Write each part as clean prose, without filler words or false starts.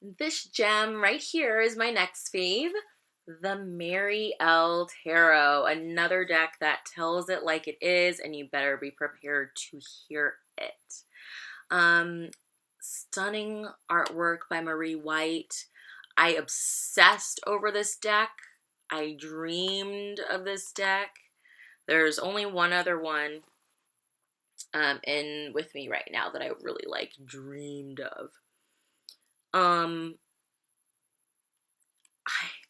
This gem right here is my next fave, the Mary L. Tarot. Another deck that tells it like it is, and you better be prepared to hear it. Stunning artwork by Marie White. I obsessed over this deck. I dreamed of this deck. There's only one other one in with me right now that I really like dreamed of. I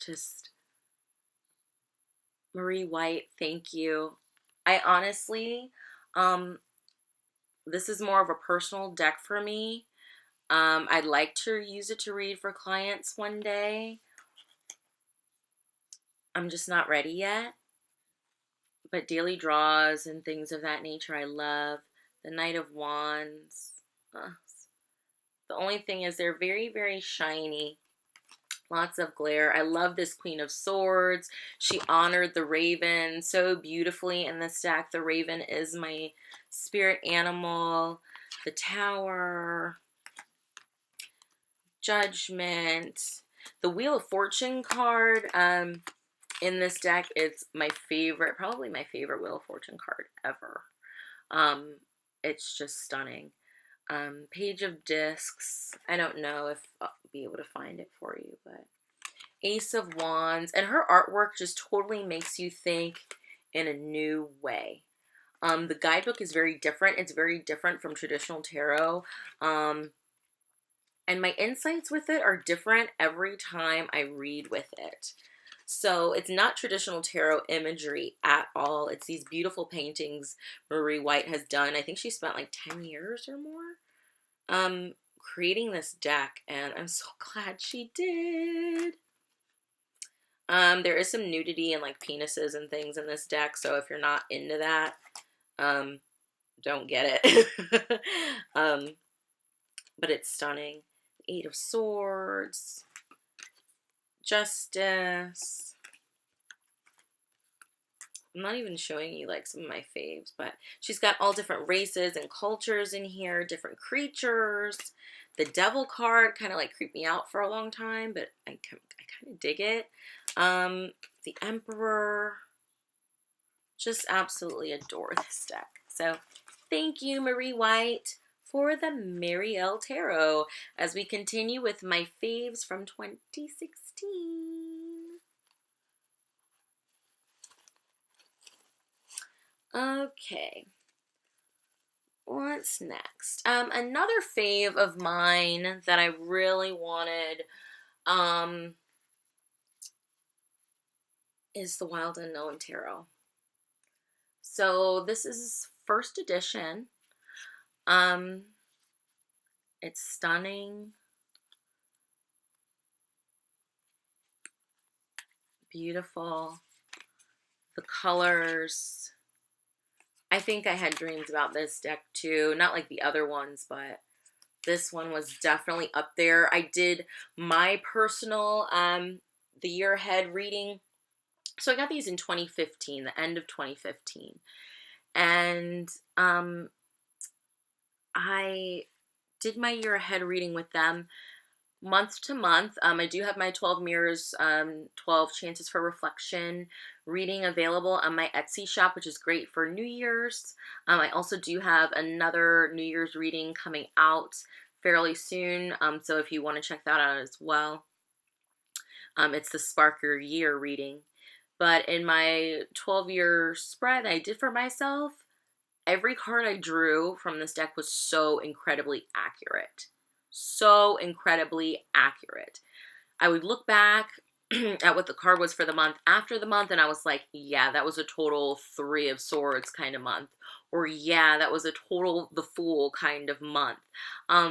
just Marie White, thank you. I honestly, um, this is more of a personal deck for me. I'd like to use it to read for clients one day. I'm just not ready yet. But daily draws and things of that nature I love. The Knight of Wands. The only thing is they're very, very shiny. Lots of glare. I love this Queen of Swords. She honored the raven so beautifully in this deck. The raven is my spirit animal. The Tower. Judgment. The Wheel of Fortune card in this deck is my favorite, probably my favorite Wheel of Fortune card ever. It's just stunning. Page of Discs. I don't know if I'll be able to find it for you, but Ace of Wands. And her artwork just totally makes you think in a new way. The guidebook is very different. It's very different from traditional tarot. And my insights with it are different every time I read with it. So it's not traditional tarot imagery at all. It's these beautiful paintings Marie White has done. I think she spent like 10 years or more creating this deck, and I'm so glad she did. There is some nudity and like penises and things in this deck, so if you're not into that, don't get it. But it's stunning. Eight of Swords. Justice. I'm not even showing you like some of my faves, but she's got all different races and cultures in here, different creatures. The Devil card kind of like creeped me out for a long time, but I kind of dig it. The Emperor. Just absolutely adore this deck. So thank you, Marie White, for the Mary L. Tarot as we continue with my faves from 2016. Okay. What's next? Another fave of mine that I really wanted is the Wild Unknown Tarot. So this is first edition. It's stunning. Beautiful. The colors. I think I had dreams about this deck too. Not like the other ones, but this one was definitely up there. I did my personal the year ahead reading. So I got these in 2015, the end of 2015. And I did my year ahead reading with them month to month. I do have my 12 Mirrors, 12 Chances for Reflection reading available on my Etsy shop, which is great for New Year's. I also do have another New Year's reading coming out fairly soon, so if you want to check that out as well. It's the Spark Your Year reading. But in my 12-year spread I did for myself, every card I drew from this deck was so incredibly accurate. So incredibly accurate. I would look back at what the card was for the month after the month, and I was like, yeah, that was a total Three of Swords kind of month. Or yeah, that was a total the Fool kind of month.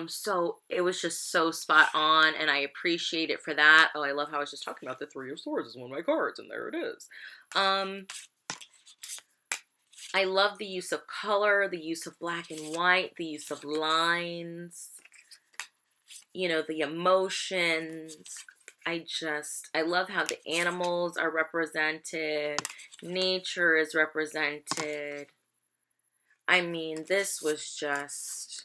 So it was just so spot on, and I appreciate it for that. Oh, I love how I was just talking about the Three of Swords as one of my cards, and there it is. I love the use of color, the use of black and white, the use of lines, you know, the emotions. I love how the animals are represented, nature is represented. I mean, this was just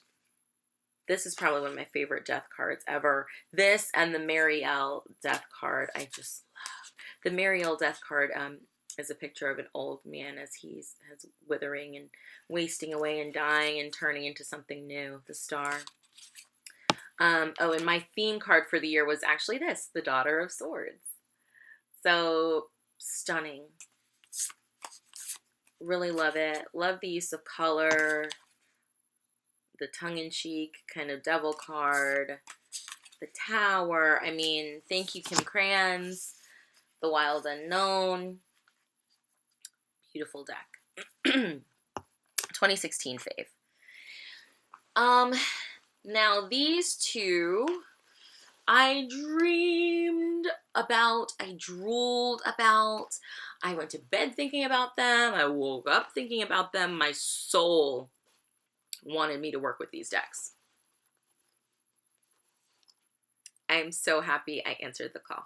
This is probably one of my favorite death cards ever. This and the Marielle death card, I just love. The Marielle death card is a picture of an old man as he's withering and wasting away and dying and turning into something new, the star. Oh, and my theme card for the year was actually this, the Daughter of Swords. So stunning. Really love it. Love the use of color. The tongue-in-cheek kind of devil card. The Tower. I mean, thank you, Kim Kranz. The Wild Unknown. Beautiful deck. 2016 fave. Now these two I dreamed about, I drooled about, I went to bed thinking about them, I woke up thinking about them. My soul wanted me to work with these decks. I am so happy I answered the call.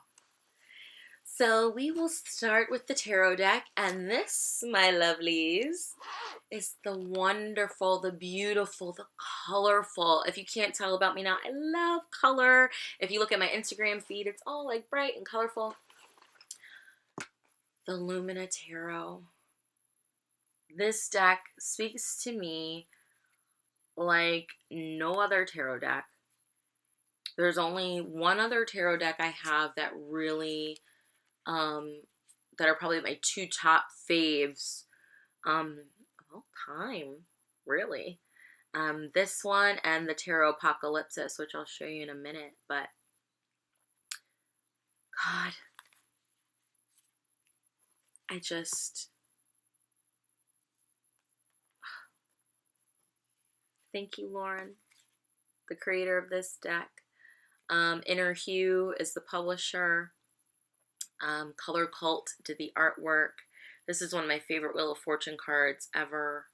So we will start with the tarot deck, and this, my lovelies, is the wonderful, the beautiful, the colorful. If you can't tell about me now, I love color. If you look at my Instagram feed, it's all like bright and colorful. The Lumina Tarot. This deck speaks to me like no other tarot deck. There's only one other tarot deck I have that really, that are probably my two top faves of all time, really. This one and the Tarot Apocalypsis, which I'll show you in a minute, but God, I just, thank you, Lauren, the creator of this deck. Inner Hue is the publisher. Color Cult did the artwork. This is one of my favorite Wheel of Fortune cards ever.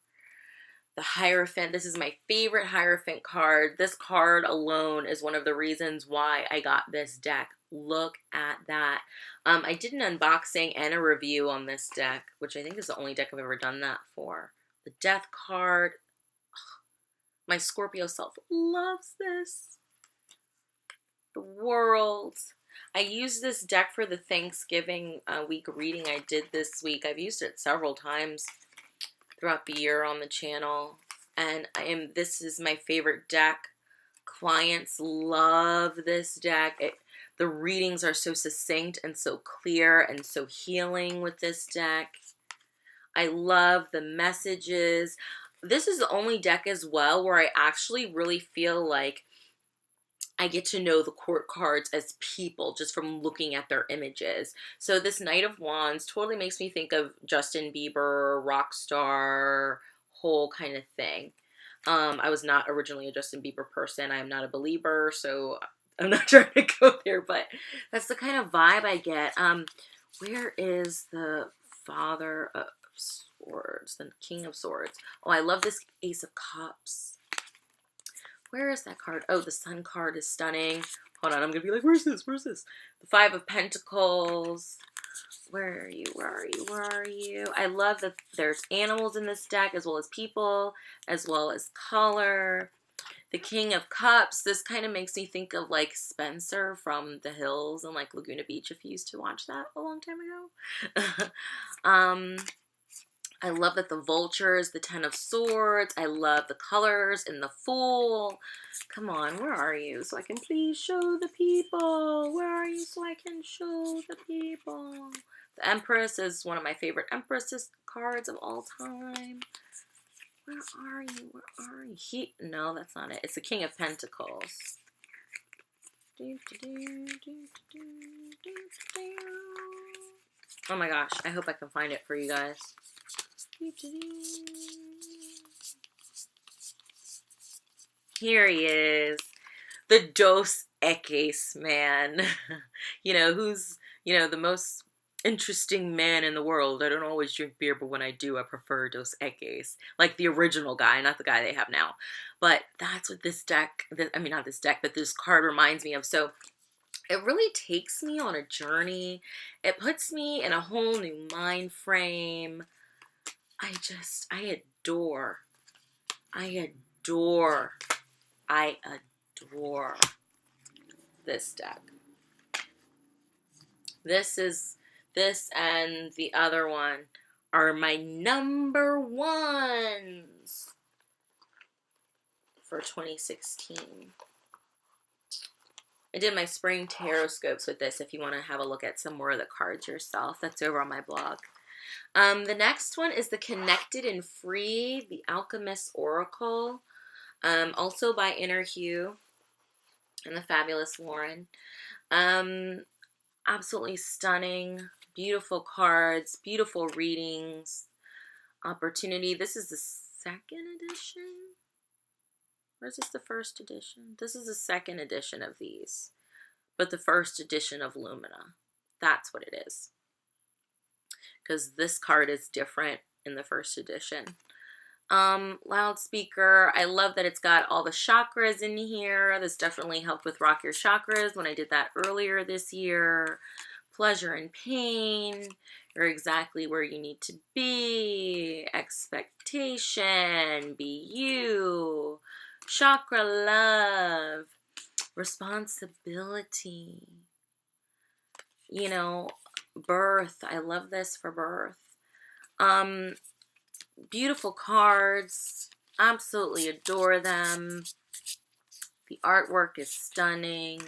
The Hierophant, this is my favorite Hierophant card. This card alone is one of the reasons why I got this deck. Look at that. I did an unboxing and a review on this deck, which I think is the only deck I've ever done that for. The Death card. Ugh, my Scorpio self loves this. The World. I used this deck for the Thanksgiving week reading I did this week. I've used it several times throughout the year on the channel, and this is my favorite deck. Clients love this deck. The readings are so succinct and so clear and so healing with this deck. I love the messages. This is the only deck as well where I actually really feel like I get to know the court cards as people just from looking at their images. So this Knight of Wands totally makes me think of Justin Bieber, rock star, whole kind of thing. I was not originally a Justin Bieber person. I am not a believer, so I'm not trying to go there, but that's the kind of vibe I get. Where is the Father of Swords, the King of Swords? Oh, I love this Ace of Cups. Where is that card? Oh, the Sun card is stunning. Hold on, I'm going to be like, where's this? Where's this? The Five of Pentacles. Where are you? Where are you? Where are you? I love that there's animals in this deck as well as people, as well as color. The King of Cups. This kind of makes me think of like Spencer from The Hills and like Laguna Beach if you used to watch that a long time ago. I love that the Vulture is the Ten of Swords. I love the colors in the Fool. Come on, where are you? So I can please show the people. Where are you so I can show the people? The Empress is one of my favorite Empresses cards of all time. Where are you? Where are you? No, that's not it. It's the King of Pentacles. Oh my gosh, I hope I can find it for you guys. Here he is, the Dos Equis man. You know, who's, the most interesting man in the world. I don't always drink beer, but when I do, I prefer Dos Equis. Like the original guy, not the guy they have now. But that's what this deck, not this deck, but this card reminds me of. So it really takes me on a journey. It puts me in a whole new mind frame. I adore I adore this deck. This and the other one are my number ones for 2016. I did my spring tarot scopes with this if you want to have a look at some more of the cards yourself. That's over on my blog. The next one is the Connected and Free, the Alchemist Oracle, also by Inner Hue and the fabulous Lauren. Absolutely stunning, beautiful cards, beautiful readings, opportunity. This is the second edition? Or is this the first edition? This is the second edition of these, but the first edition of Lumina. That's what it is. Because this card is different in the first edition. Loudspeaker. I love that it's got all the chakras in here. This definitely helped with Rock Your Chakras when I did that earlier this year. Pleasure and pain. You're exactly where you need to be. Expectation. Be you. Chakra love. Responsibility. You know, birth. I love this for birth. Beautiful cards. Absolutely adore them. The artwork is stunning.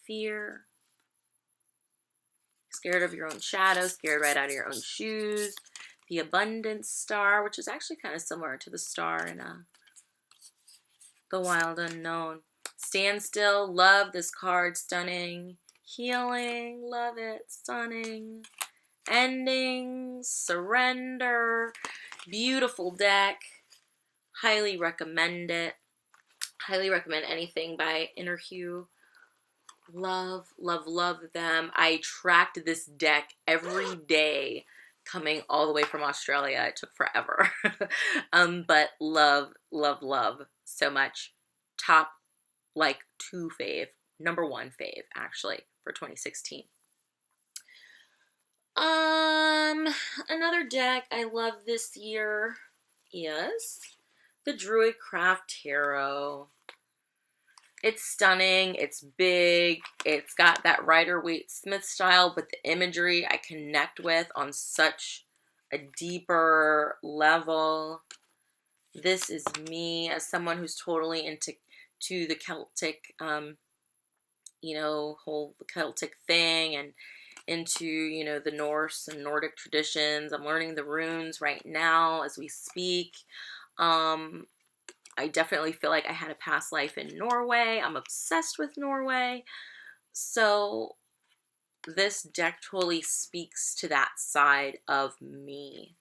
Fear. Scared of your own shadow. Scared right out of your own shoes. The Abundance Star, which is actually kind of similar to the star in The Wild Unknown. Standstill. Love this card. Stunning. Healing. Love it. Stunning. Endings. Surrender. Beautiful deck. Highly recommend it. Highly recommend anything by Inner Hue. Love, love, love them. I tracked this deck every day coming all the way from Australia. It took forever. But love, love, love so much. Top, like, 2 fave. Number 1 fave, actually, for 2016. Another deck I love this year is the Druidcraft Tarot. It's stunning, it's big, it's got that Rider-Waite-Smith style, but the imagery I connect with on such a deeper level. This is me as someone who's totally into the Celtic, you know, whole Celtic thing, and into, you know, the Norse and Nordic traditions. I'm learning the runes right now as we speak. I definitely feel like I had a past life in Norway. I'm obsessed with Norway. So this deck totally speaks to that side of me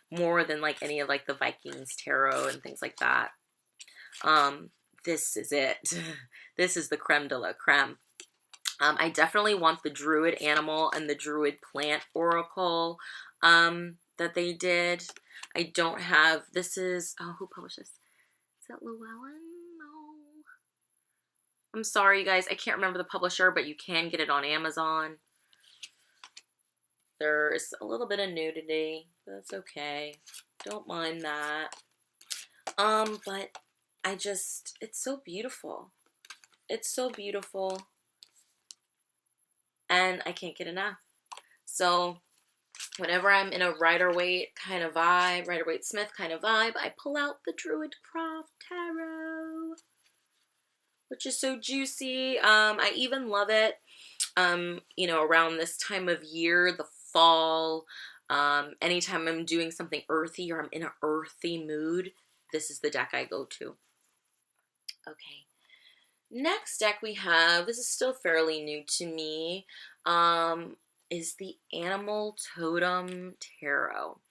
more than like any of like the Vikings tarot and things like that. This is it. This is the creme de la creme. I definitely want the Druid Animal and the Druid Plant Oracle that they did. I don't have, this is, oh, who published this? Is that Llewellyn? No. I'm sorry, you guys. I can't remember the publisher, but you can get it on Amazon. There's a little bit of nudity. That's okay. Don't mind that. But I just, it's so beautiful. It's so beautiful. And I can't get enough. So whenever I'm in a Rider-Waite kind of vibe, Rider-Waite-Smith kind of vibe, I pull out the Druidcraft Tarot, which is so juicy. I even love it, you know, around this time of year, the fall, anytime I'm doing something earthy or I'm in an earthy mood, this is the deck I go to. Okay. Next deck we have, this is still fairly new to me, is the Animal Totem Tarot.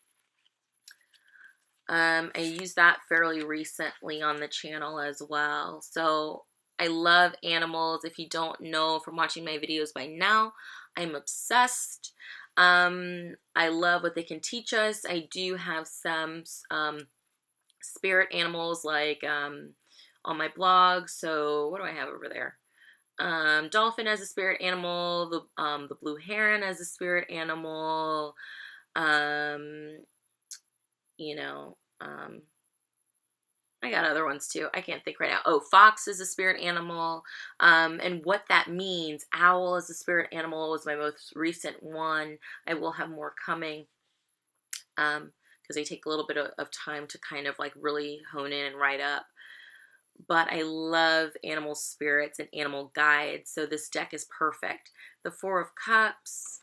I used that fairly recently on the channel as well. So I love animals. If you don't know from watching my videos by now, I'm obsessed. I love what they can teach us. I do have some spirit animals like on my blog. So what do I have over there? Dolphin as a spirit animal, the blue heron as a spirit animal, you know, I got other ones too. I can't think right now. Oh, fox is a spirit animal. And what that means. Owl is a spirit animal was my most recent one. I will have more coming. Because they take a little bit of time to kind of like really hone in and write up. But I love animal spirits and animal guides. So this deck is perfect. The Four of Cups.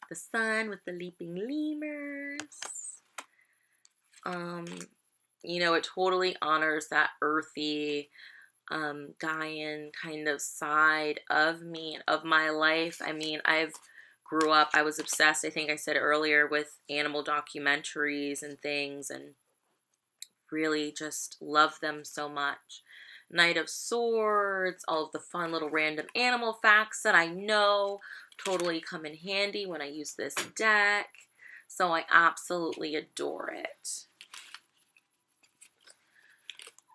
The sun with the leaping lemurs. You know, it totally honors that earthy, Gaian kind of side of me, of my life. I mean, grew up, I was obsessed, I think I said earlier, with animal documentaries and things, and really just love them so much. Knight of Swords, all of the fun little random animal facts that I know totally come in handy when I use this deck. So I absolutely adore it.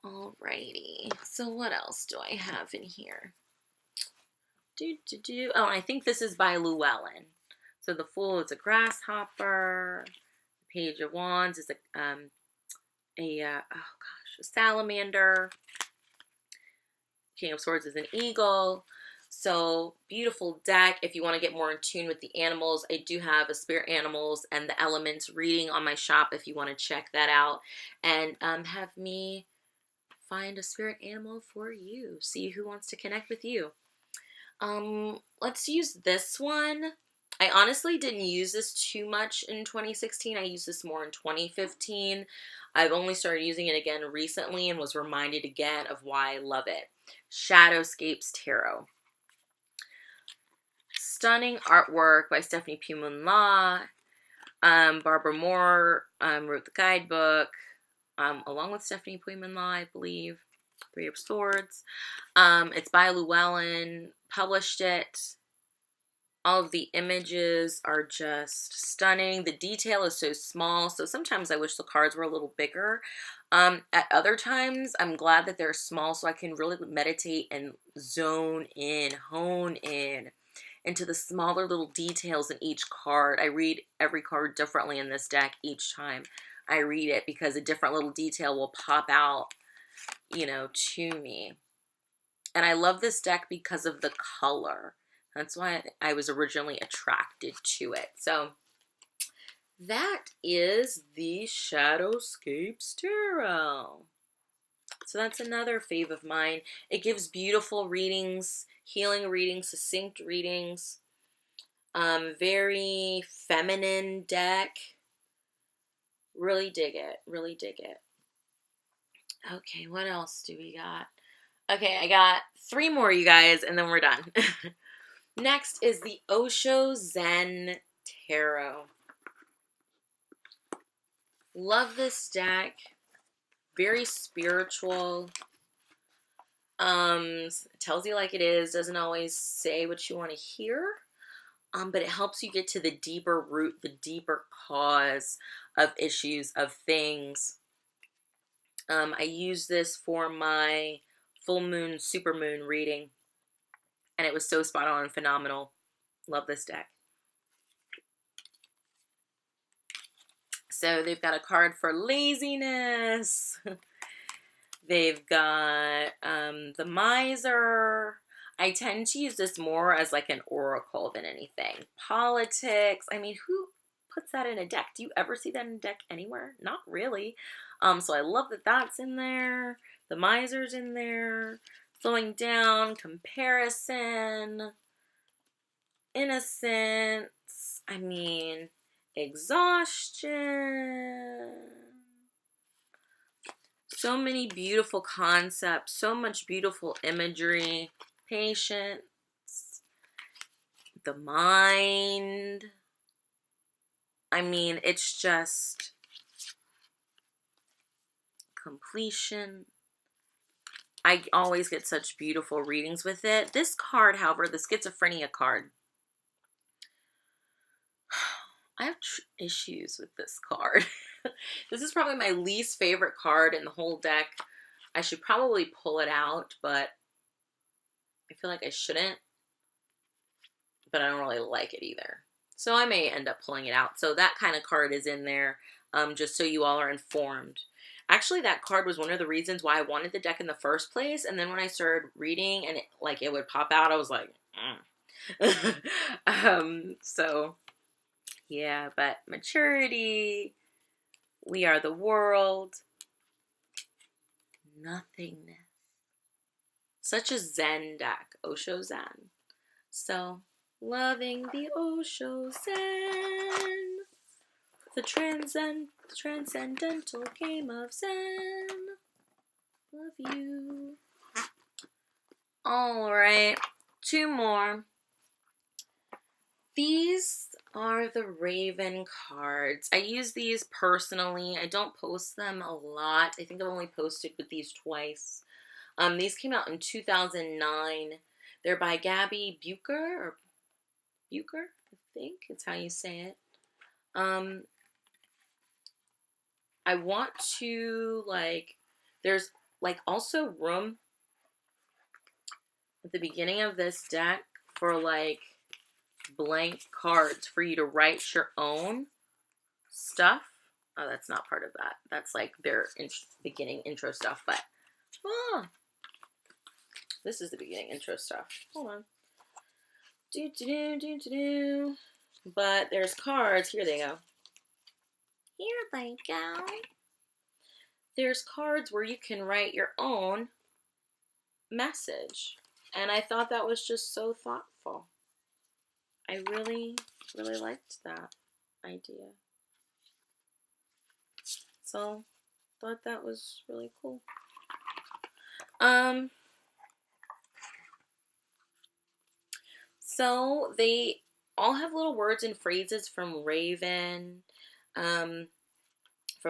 Alrighty, so what else do I have in here? Oh, I think this is by Llewellyn. So the Fool is a grasshopper. The Page of Wands is a salamander. King of Swords is an eagle. So beautiful deck. If you want to get more in tune with the animals, I do have a spirit animals and the elements reading on my shop if you want to check that out. And have me find a spirit animal for you. See who wants to connect with you. Let's use this one. I honestly didn't use this too much in 2016. I used this more in 2015. I've only started using it again recently and was reminded again of why I love it. Shadowscapes Tarot. Stunning artwork by Stephanie Puman Law. Barbara Moore wrote the guidebook, along with Stephanie Puman Law, I believe. Three of Swords. It's by Llewellyn, published it. All of the images are just stunning. The detail is so small, so sometimes I wish the cards were a little bigger. At other times, I'm glad that they're small so I can really meditate and zone in, hone in into the smaller little details in each card. I read every card differently in this deck each time I read it because a different little detail will pop out, you know, to me. And I love this deck because of the color. That's why I was originally attracted to it. So that is the Shadowscapes Tarot. So that's another fave of mine. It gives beautiful readings, healing readings, succinct readings. Very feminine deck. Really dig it. Really dig it. Okay, what else do we got? Okay, I got 3 more, you guys, and then we're done. Next is the Osho Zen Tarot. Love this deck. Very spiritual. Tells you like it is. Doesn't always say what you want to hear. But it helps you get to the deeper root, the deeper cause of issues, of things. I use this for my full moon, super moon reading. And it was so spot on and phenomenal. Love this deck. So they've got a card for laziness. They've got the miser. I tend to use this more as like an oracle than anything. Politics. I mean, who puts that in a deck? Do you ever see that in a deck anywhere? Not really. So I love that that's in there. The miser's in there. Slowing down, comparison, innocence. I mean, exhaustion. So many beautiful concepts, so much beautiful imagery, patience, the mind. I mean, it's just completion. I always get such beautiful readings with it. This card, however, the schizophrenia card, I have issues with this card. This is probably my least favorite card in the whole deck. I should probably pull it out, but I feel like I shouldn't. But I don't really like it either. So I may end up pulling it out. So that kind of card is in there, just so you all are informed. Actually, that card was one of the reasons why I wanted the deck in the first place. And then when I started reading and it would pop out, I was like, so yeah, but maturity, we are the world, nothingness. Such a Zen deck, Osho Zen. So, loving the Osho Zen, the transcendental game of Zen. Love you. All right, 2 more. These are the Raven cards. I use these personally. I don't post them a lot. I think I've only posted with these twice. These came out in 2009. They're by Gabby Bucher, I think it's how you say it. I want to, there's, also room at the beginning of this deck for, blank cards for you to write your own stuff. Oh, that's not part of that. That's, their beginning intro stuff, but, this is the beginning intro stuff. Hold on. But there's cards. Here they go. Here they go. There's cards where you can write your own message. And I thought that was just so thoughtful. I really, really liked that idea. So, thought that was really cool. So they all have little words and phrases from Raven, from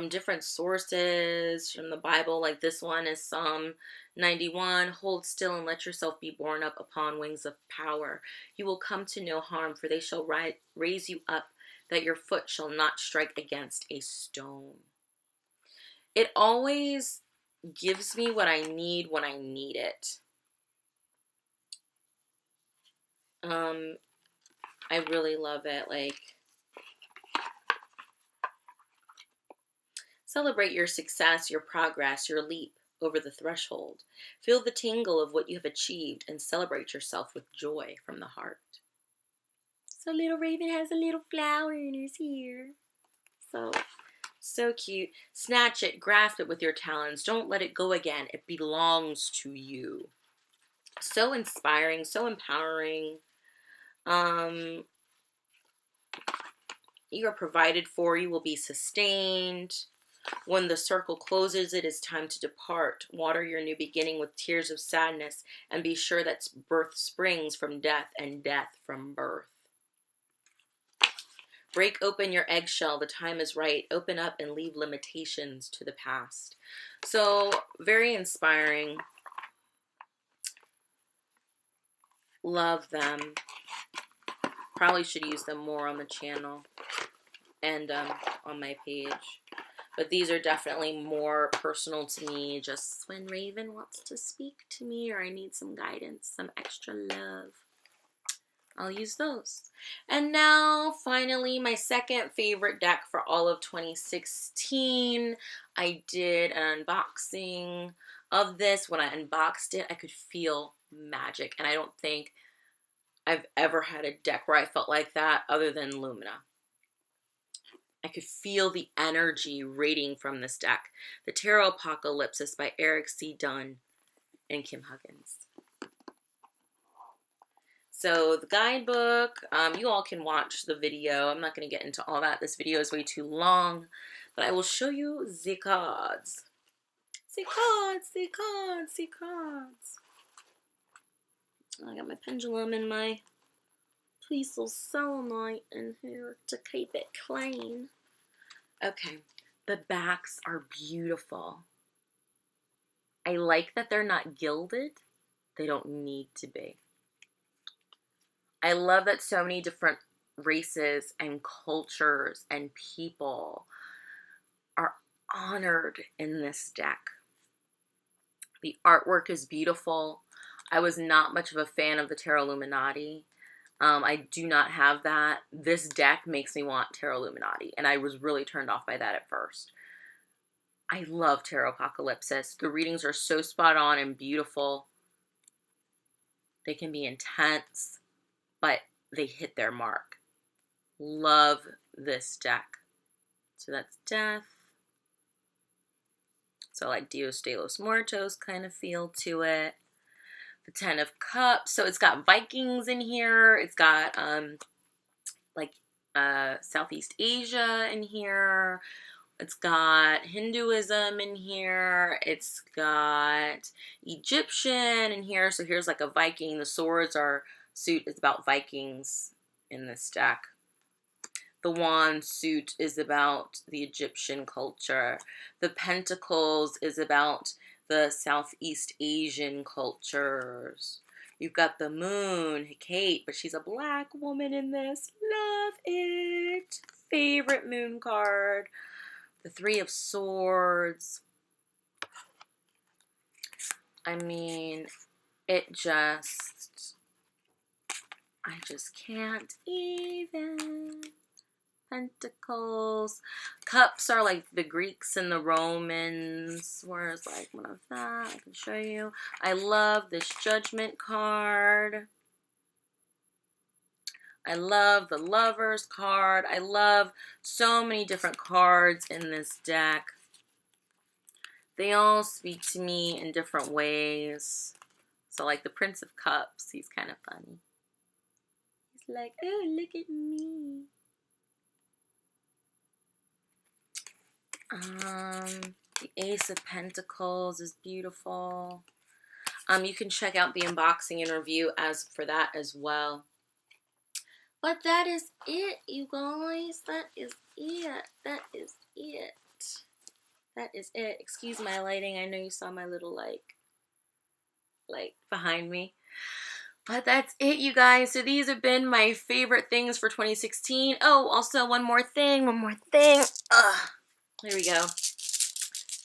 different sources, from the Bible. Like this one is Psalm 91. Hold still and let yourself be borne up upon wings of power. You will come to no harm, for they shall raise you up, that your foot shall not strike against a stone. It always gives me what I need when I need it. I really love it. Celebrate your success, your progress, your leap over the threshold. Feel the tingle of what you have achieved and celebrate yourself with joy from the heart. So little Raven has a little flower in his ear. So cute. Snatch it, grasp it with your talons. Don't let it go again. It belongs to you. So inspiring, so empowering. You are provided for. You will be sustained. When the circle closes, it is time to depart. Water your new beginning with tears of sadness, and be sure that birth springs from death and death from birth. Break open your eggshell. The time is right. Open up and leave limitations to the past. So, very inspiring. Love them. Probably should use them more on the channel and on my page. But these are definitely more personal to me, just when Raven wants to speak to me or I need some guidance, some extra love. I'll use those. And now, finally, my second favorite deck for all of 2016. I did an unboxing of this. When I unboxed it, I could feel magic. And I don't think I've ever had a deck where I felt like that other than Lumina. I could feel the energy radiating from this deck. The Tarot Apocalypse by Eric C. Dunn and Kim Huggins. So the guidebook, you all can watch the video. I'm not going to get into all that. This video is way too long. But I will show you the cards. The cards. I got my pendulum and my tweezle selenite in here to keep it clean. Okay, the backs are beautiful. I like that they're not gilded. They don't need to be. I love that so many different races and cultures and people are honored in this deck. The artwork is beautiful. I was not much of a fan of the Tarot Illuminati. I do not have that. This deck makes me want Tarot Illuminati, and I was really turned off by that at first. I love Tarot Apocalypsis. The readings are so spot on and beautiful. They can be intense, but they hit their mark. Love this deck. So that's Death. So like Dios de los Muertos kind of feel to it. The Ten of Cups. So it's got Vikings in here. It's got like Southeast Asia in here. It's got Hinduism in here. It's got Egyptian in here. So here's like a Viking. The swords are suit is about Vikings in this deck. The wand suit is about the Egyptian culture. The pentacles is about the Southeast Asian cultures. You've got the moon, Kate, but she's a black woman in this. Love it. Favorite moon card. The Three of Swords. I mean, I just can't even. Pentacles. Cups are like the Greeks and the Romans. Where's like one of that? I can show you. I love this Judgment card. I love the Lovers card. I love so many different cards in this deck. They all speak to me in different ways. So like the Prince of Cups, he's kind of funny. He's like, oh, look at me. The Ace of Pentacles is beautiful. You can check out the unboxing and review as for that as well. But that is it, you guys. That is it. That is it. That is it. Excuse my lighting. I know you saw my little like behind me. But that's it, you guys. So these have been my favorite things for 2016. Oh, also one more thing. Here we go.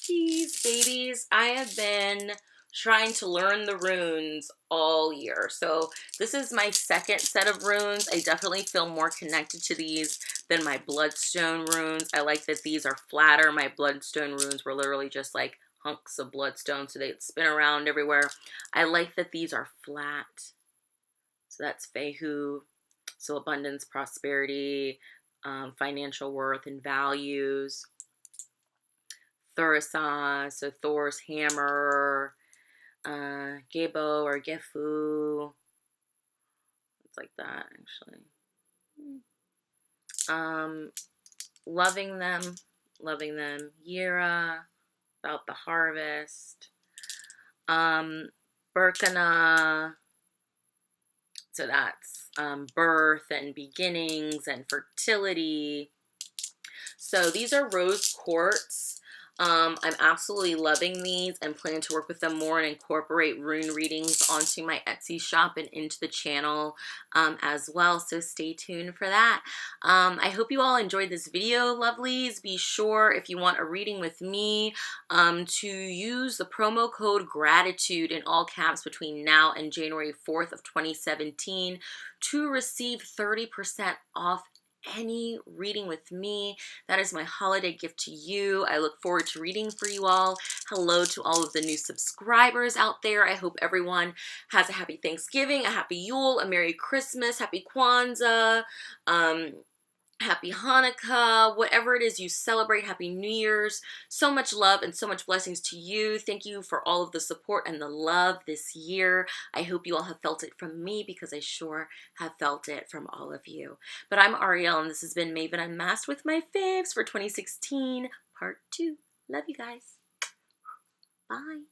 These babies, I have been trying to learn the runes all year. So this is my second set of runes. I definitely feel more connected to these than my bloodstone runes. I like that these are flatter. My bloodstone runes were literally just like hunks of bloodstone, so they'd spin around everywhere. I like that these are flat. So that's Fehu. So abundance, prosperity, financial worth, and values. Thursa, so Thor's hammer, Gebo or Gefu. It's like that, actually. Loving them. Yira, about the harvest. Burkana, so that's birth and beginnings and fertility. So these are rose quartz. I'm absolutely loving these and plan to work with them more and incorporate rune readings onto my Etsy shop and into the channel as well. So stay tuned for that. I hope you all enjoyed this video, lovelies. Be sure, if you want a reading with me, to use the promo code GRATITUDE in all caps between now and January 4th of 2017 to receive 30% off any reading with me. That is my holiday gift to you. I look forward to reading for you all. Hello to all of the new subscribers out there. I hope everyone has a happy Thanksgiving, a happy Yule, a Merry Christmas, happy Kwanzaa, happy Hanukkah, whatever it is you celebrate, happy New Year's. So much love and so much blessings to you. Thank you for all of the support and the love this year. I hope you all have felt it from me because I sure have felt it from all of you. But I'm Ariel and this has been Maven Unmasked with my faves for 2016 part 2. Love you guys. Bye.